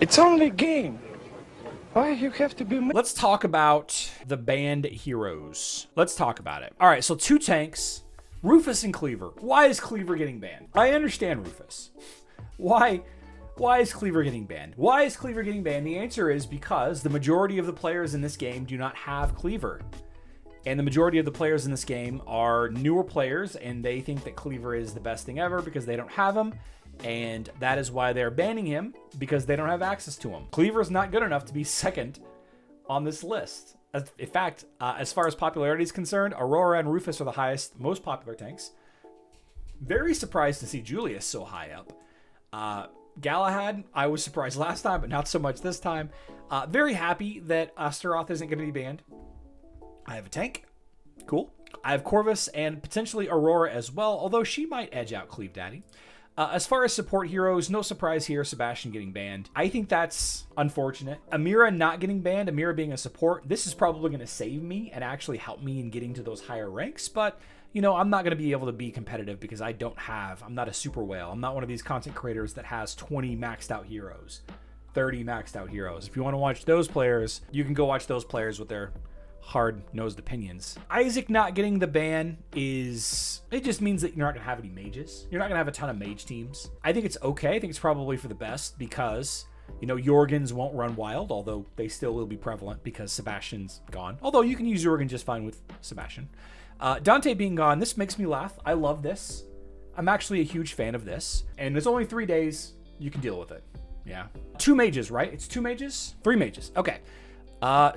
It's only a game. Why you have to be... Let's talk about the banned heroes. Let's talk about it. All right, so 2 tanks, Rufus and Cleaver. Why is Cleaver getting banned? I understand Rufus. Why is Cleaver getting banned? Why is Cleaver getting banned? The answer is because the majority of the players in this game do not have Cleaver. And the majority of the players in this game are newer players, and they think that Cleaver is the best thing ever because they don't have him. And that is why they're banning him, because they don't have access to him. Cleaver is not good enough to be second on this list. In fact, as far as popularity is concerned, Aurora and Rufus are the highest, most popular tanks. Very surprised to see Julius so high up. Galahad, I was surprised last time, but not so much this time. Very happy that Astaroth isn't going to be banned. I have a tank. Cool. I have Corvus and potentially Aurora as well, although she might edge out Cleve Daddy. As far as support heroes, no surprise here, Sebastian getting banned. I think that's unfortunate. Amira not getting banned, Amira being a support, this is probably going to save me and actually help me in getting to those higher ranks, but, you know, I'm not going to be able to be competitive because I'm not a super whale. I'm not one of these content creators that has 20 maxed out heroes, 30 maxed out heroes. If you want to watch those players, you can go watch those players with their hard-nosed opinions. Isaac not getting the ban it just means that you're not gonna have any mages. You're not gonna have a ton of mage teams. I think it's okay. I think it's probably for the best because, you know, Jorgens won't run wild, although they still will be prevalent because Sebastian's gone. Although you can use Jorgen just fine with Sebastian. Dante being gone, this makes me laugh. I love this. I'm actually a huge fan of this. And it's only 3 days. You can deal with it. Yeah. 2 mages, right? It's 2 mages? 3 mages. Okay.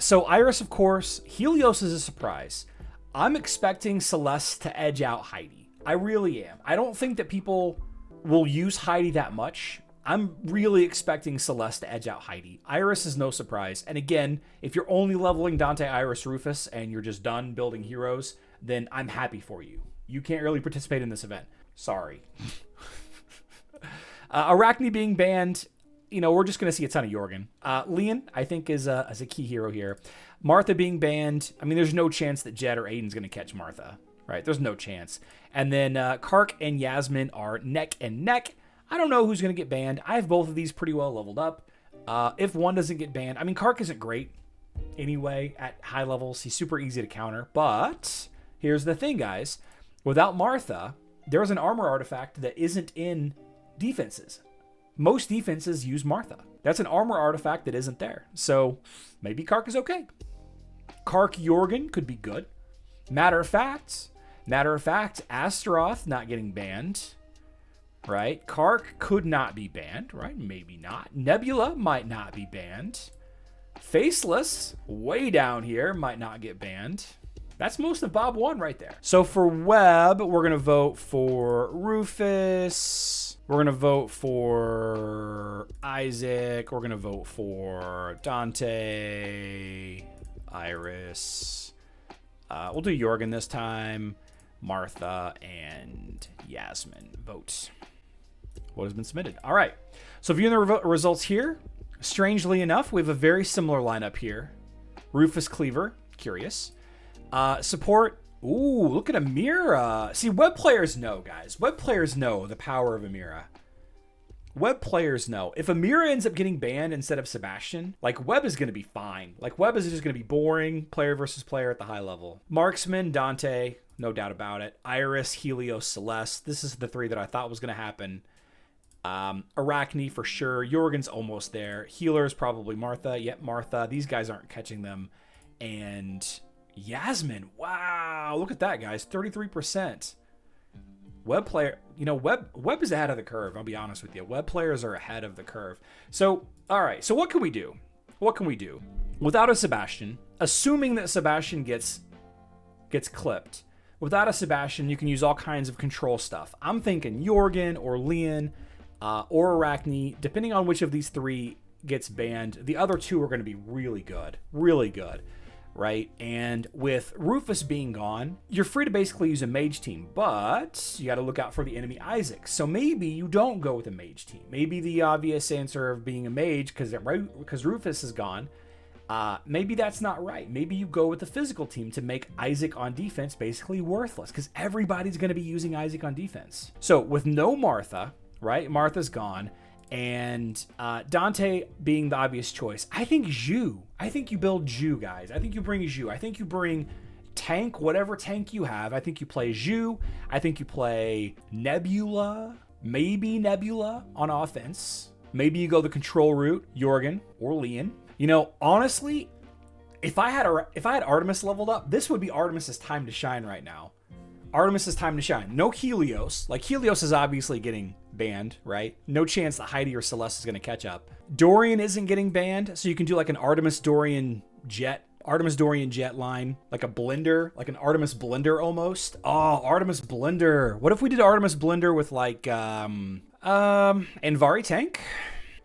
So Iris, of course. Helios is a surprise. I'm expecting Celeste to edge out Heidi. I really am. I don't think that people will use Heidi that much. I'm really expecting Celeste to edge out Heidi. Iris is no surprise. And again, if you're only leveling Dante, Iris, Rufus, and you're just done building heroes, then I'm happy for you. You can't really participate in this event. Sorry. Arachne being banned. You know, we're just going to see a ton of Jorgen. Leon, I think, is a key hero here. Martha being banned. I mean, there's no chance that Jed or Aiden's going to catch Martha, right? There's no chance. And then Kark and Yasmin are neck and neck. I don't know who's going to get banned. I have both of these pretty well leveled up. If one doesn't get banned, I mean, Kark isn't great anyway at high levels. He's super easy to counter. But here's the thing, guys. Without Martha, there's an armor artifact that isn't in defenses. Most defenses use Martha. That's an armor artifact that isn't there. So maybe Kark is okay. Kark Jorgen could be good. Matter of fact, Astaroth not getting banned, right? Kark could not be banned, right? Maybe not. Nebula might not be banned. Faceless, way down here, might not get banned. That's most of Bob 1 right there. So for Web, we're going to vote for Rufus. We're going to vote for Isaac. We're going to vote for Dante, Iris. We'll do Jorgen this time. Martha and Yasmin. Vote. What has been submitted? All right. So viewing the results here, strangely enough, we have a very similar lineup here. Rufus Cleaver. Curious. Support. Ooh, look at Amira. See, web players know, guys. Web players know the power of Amira. Web players know. If Amira ends up getting banned instead of Sebastian, like, Web is going to be fine. Like, Web is just going to be boring, player versus player at the high level. Marksman, Dante, no doubt about it. Iris, Helios, Celeste. This is the 3 that I thought was going to happen. Arachne for sure. Jorgen's almost there. Healer's probably Martha. Yep, Martha. These guys aren't catching them. And Yasmin, wow, look at that, guys, 33%. Web player, you know, web is ahead of the curve. I'll be honest with you. Web players are ahead of the curve. So, all right. So what can we do? What can we do without a Sebastian? Assuming that Sebastian gets clipped. Without a Sebastian, you can use all kinds of control stuff. I'm thinking Jorgen or Leon or Arachne, depending on which of these 3 gets banned. The other 2 are going to be really good, right? And with Rufus being gone, you're free to basically use a mage team, but you got to look out for the enemy Isaac. So maybe you don't go with a mage team. Maybe the obvious answer of being a mage, because Rufus is gone, maybe that's not right. Maybe you go with the physical team to make Isaac on defense basically worthless, because everybody's going to be using Isaac on defense. So with no Martha, right? Martha's gone. And Dante being the obvious choice. I think Zhu. I think you build Zhu, guys. I think you bring Zhu. I think you bring tank, whatever tank you have. I think you play Zhu. I think you play Nebula. Maybe Nebula on offense. Maybe you go the control route, Jorgen or Leon. You know, honestly, if I had Artemis leveled up, this would be Artemis's time to shine right now. Artemis's time to shine. No Helios. Like, Helios is obviously getting banned, right? No chance that Heidi or Celeste is going to catch up. Dorian isn't getting banned, so you can do like an Artemis Dorian Jet line, like a blender, like an Artemis blender almost. Oh, Artemis blender. What if we did Artemis blender with like Anvari tank?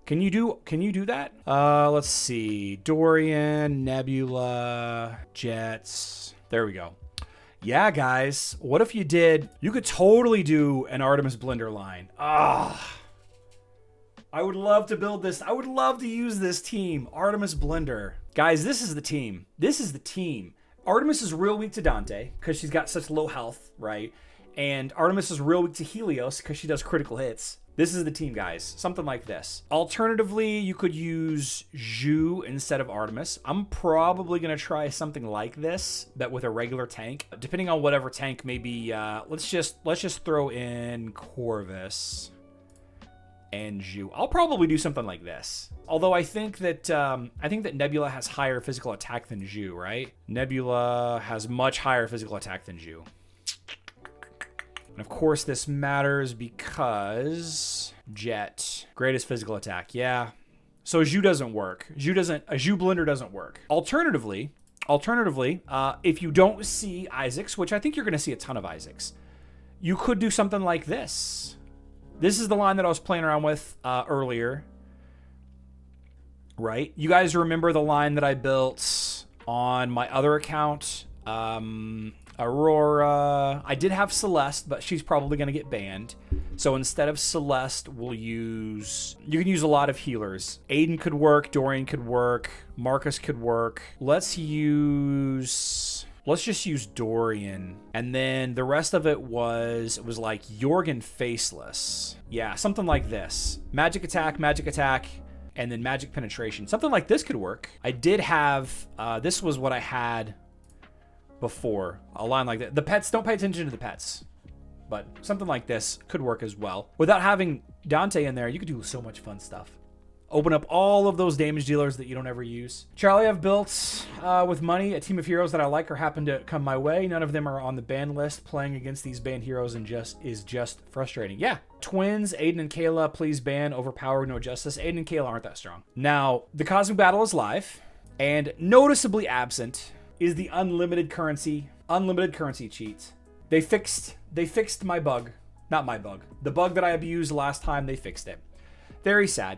Can you do that? Let's see. Dorian, Nebula, Jets. There we go. Yeah, guys. What if you could totally do an Artemis blender line. I would love to build this. I would love to use this team. Artemis blender. Guys, this is the team. This is the team. Artemis is real weak to Dante because she's got such low health, right? And Artemis is real weak to Helios because she does critical hits. This is the team, guys. Something like this. Alternatively, you could use Zhu instead of Artemis. I'm probably going to try something like this, but with a regular tank. Depending on whatever tank, maybe let's just throw in Corvus and Zhu. I'll probably do something like this. Although I think that Nebula has higher physical attack than Zhu, right? Nebula has much higher physical attack than Zhu. And of course, this matters because Jet, greatest physical attack. Yeah. So Zhu doesn't work. A Zhu blender doesn't work. Alternatively, if you don't see Isaacs, which I think you're going to see a ton of Isaacs, you could do something like this. This is the line that I was playing around with earlier. Right? You guys remember the line that I built on my other account? Aurora. I did have Celeste, but she's probably going to get banned. So instead of Celeste, you can use a lot of healers. Aiden could work. Dorian could work. Marcus could work. Let's just use Dorian. And then the rest of it was like Jorgen faceless. Yeah, something like this. Magic attack, and then magic penetration. Something like this could work. I did have, this was what I had before. A line like that. The pets, don't pay attention to the pets. But something like this could work as well. Without having Dante in there, you could do so much fun stuff. Open up all of those damage dealers that you don't ever use. Charlie, I've built with money a team of heroes that I like or happen to come my way. None of them are on the ban list. Playing against these banned heroes is just frustrating. Yeah. Twins, Aiden and Kayla, please ban. Overpower, no justice. Aiden and Kayla aren't that strong. Now, the Cosmic Battle is live, and noticeably absent is the unlimited currency cheat. They fixed my bug. Not my bug. The bug that I abused last time, they fixed it. Very sad.